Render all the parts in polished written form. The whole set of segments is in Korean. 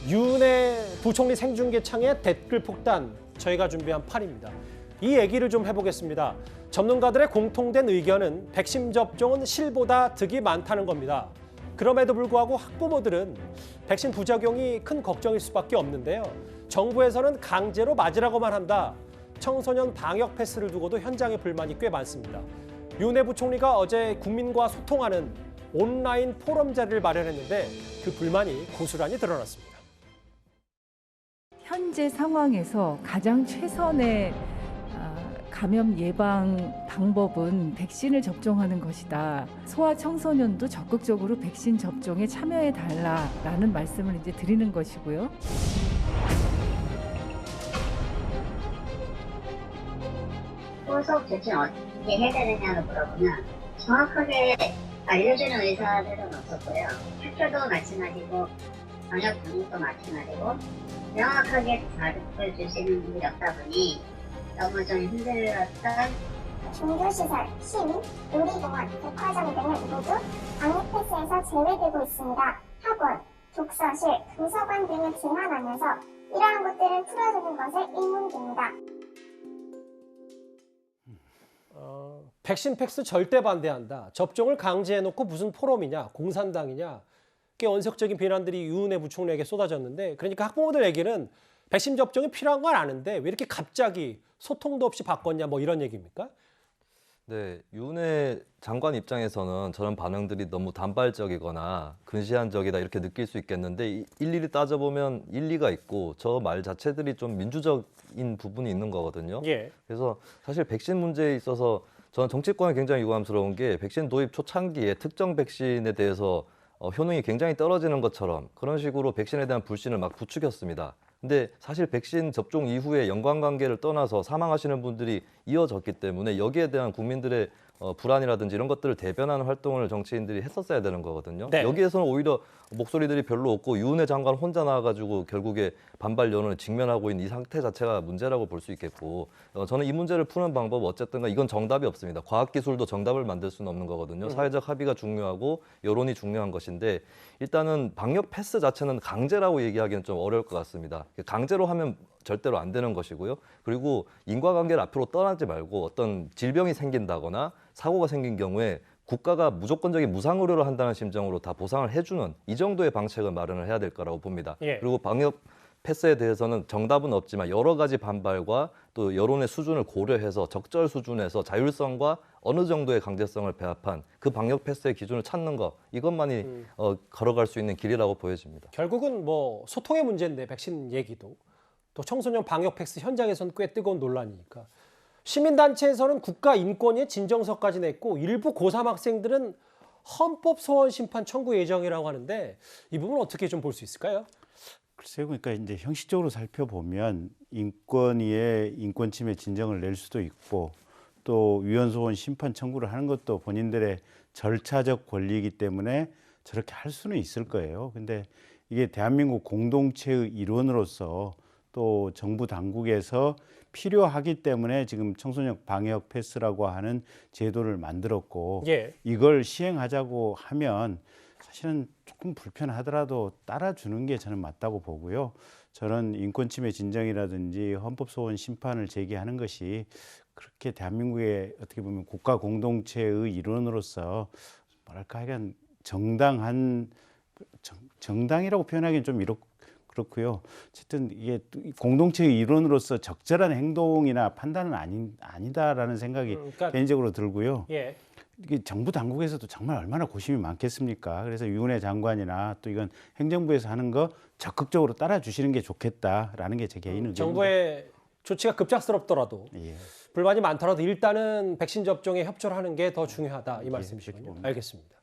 유은혜 부총리 생중계창의 댓글 폭탄, 저희가 준비한 판입니다. 이 얘기를 좀 해보겠습니다. 전문가들의 공통된 의견은 백신 접종은 실보다 득이 많다는 겁니다. 그럼에도 불구하고 학부모들은 백신 부작용이 큰 걱정일 수밖에 없는데요. 정부에서는 강제로 맞으라고만 한다. 청소년 방역 패스를 두고도 현장에 불만이 꽤 많습니다. 유은혜 부총리가 어제 국민과 소통하는 온라인 포럼 자리를 마련했는데 그 불만이 고스란히 드러났습니다. 현재 상황에서 가장 최선의 감염 예방 방법은 백신을 접종하는 것이다. 소아 청소년도 적극적으로 백신 접종에 참여해 달라라는 말씀을 이제 드리는 것이고요. 후속 조치는 어떻게 해야 되느냐고 물어보면 정확하게 알려주는 의사들은 없었고요. 학교도 마찬가지고 방역 당국도 마찬가지고 명확하게 가르쳐 주시는 분들이 없다 보니 너무 좀 힘들었던 종교시설, 시민, 놀이동원, 백화점 등은 모두 방역 패스에서 제외되고 있습니다. 학원, 독서실, 도서관 등을 제한하면서 이러한 것들을 풀어주는 것을 의문입니다. 백신 패스 절대 반대한다. 접종을 강제해놓고 무슨 포럼이냐, 공산당이냐. 꽤 언색적인 비난들이 유은혜 부총리에게 쏟아졌는데, 그러니까 학부모들 얘기는 백신 접종이 필요한 건 아는데 왜 이렇게 갑자기 소통도 없이 바꿨냐, 뭐 이런 얘기입니까? 네, 유은혜 장관 입장에서는 저런 반응들이 너무 단발적이거나 근시안적이다 이렇게 느낄 수 있겠는데 일일이 따져보면 일리가 있고 저 말 자체들이 좀 민주적인 부분이 있는 거거든요. 예. 그래서 사실 백신 문제에 있어서 저는 정치권이 굉장히 유감스러운 게 백신 도입 초창기에 특정 백신에 대해서 효능이 굉장히 떨어지는 것처럼 그런 식으로 백신에 대한 불신을 막 부추겼습니다. 근데 사실 백신 접종 이후에 연관관계를 떠나서 사망하시는 분들이 이어졌기 때문에 여기에 대한 국민들의 불안이라든지 이런 것들을 대변하는 활동을 정치인들이 했었어야 되는 거거든요. 네. 여기에서는 오히려 목소리들이 별로 없고 유은혜 장관 혼자 나와가지고 결국에 반발 여론을 직면하고 있는 이 상태 자체가 문제라고 볼 수 있겠고 저는 이 문제를 푸는 방법 어쨌든가 이건 정답이 없습니다. 과학기술도 정답을 만들 수는 없는 거거든요. 사회적 합의가 중요하고 여론이 중요한 것인데 일단은 방역 패스 자체는 강제라고 얘기하기는 좀 어려울 것 같습니다. 강제로 하면 절대로 안 되는 것이고요. 그리고 인과관계를 앞으로 떠나지 말고 어떤 질병이 생긴다거나 사고가 생긴 경우에 국가가 무조건적인 무상의료를 한다는 심정으로 다 보상을 해주는 이 정도의 방책을 마련을 해야 될 거라고 봅니다. 예. 그리고 방역 패스에 대해서는 정답은 없지만 여러 가지 반발과 또 여론의 수준을 고려해서 적절 수준에서 자율성과 어느 정도의 강제성을 배합한 그 방역 패스의 기준을 찾는 것 이것만이 걸어갈 수 있는 길이라고 보여집니다. 결국은 뭐 소통의 문제인데 백신 얘기도 또 청소년 방역 패스 현장에서는 꽤 뜨거운 논란이니까 시민단체에서는 국가인권위에 진정서까지 냈고 일부 고3 학생들은 헌법소원심판 청구 예정이라고 하는데 이 부분 어떻게 좀 볼 수 있을까요? 글쎄요, 그러니까 이제 형식적으로 살펴보면 인권위에 인권침해 진정을 낼 수도 있고 또 위헌소원 심판 청구를 하는 것도 본인들의 절차적 권리이기 때문에 저렇게 할 수는 있을 거예요. 근데 이게 대한민국 공동체의 일원으로서 또 정부 당국에서 필요하기 때문에 지금 청소년 방역 패스라고 하는 제도를 만들었고 예. 이걸 시행하자고 하면 사실은 조금 불편하더라도 따라주는 게 저는 맞다고 보고요. 저는 인권침해 진정이라든지 헌법소원 심판을 제기하는 것이 그렇게 대한민국의 어떻게 보면 국가 공동체의 일원으로서 뭐랄까 하여간 정당이라고 표현하기는 좀 그렇고요. 어쨌든 이게 공동체의 일원으로서 적절한 행동이나 판단은 아니다라는 생각이 그러니까, 개인적으로 들고요. 예. 이게 정부 당국에서도 정말 얼마나 고심이 많겠습니까? 그래서 유은혜 장관이나 또 이건 행정부에서 하는 거 적극적으로 따라주시는 게 좋겠다라는 게 제 개인 의견입니다. 정부의 조치가 급작스럽더라도 예. 불만이 많더라도 일단은 백신 접종에 협조를 하는 게 더 중요하다 이 말씀이시군요. 봅니다. 알겠습니다.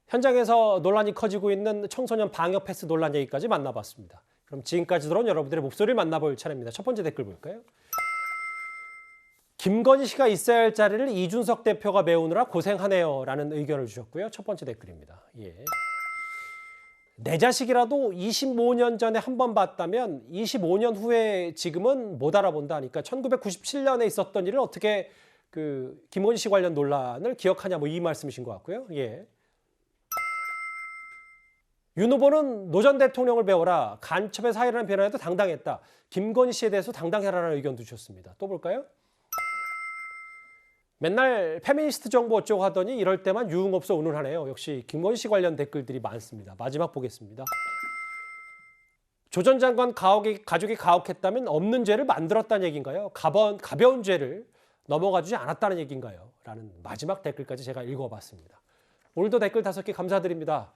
현장에서 논란이 커지고 있는 청소년 방역 패스 논란 얘기까지 만나봤습니다. 그럼 지금까지 들어온 여러분들의 목소리를 만나볼 차례입니다. 첫 번째 댓글 볼까요? 김건희 씨가 있어야 할 자리를 이준석 대표가 메우느라 고생하네요 라는 의견을 주셨고요. 첫 번째 댓글입니다. 예. 내 자식이라도 25년 전에 한 번 봤다면 25년 후에 지금은 못 알아본다 하니까 1997년에 있었던 일을 어떻게 그 김건희 씨 관련 논란을 기억하냐 뭐 이 말씀이신 것 같고요. 예. 윤 후보는 노 전 대통령을 배워라. 간첩의 사이라는 변화에도 당당했다. 김건희 씨에 대해서 당당해라라는 의견도 주셨습니다. 또 볼까요? 맨날 페미니스트 정부 어쩌고 하더니 이럴 때만 유흥업소 운운하네요. 역시 김건희 씨 관련 댓글들이 많습니다. 마지막 보겠습니다. 조 전 장관 가족이 가혹했다면 없는 죄를 만들었다는 얘기인가요? 가벼운 죄를 넘어가주지 않았다는 얘기인가요? 라는 마지막 댓글까지 제가 읽어봤습니다. 오늘도 댓글 5개 감사드립니다.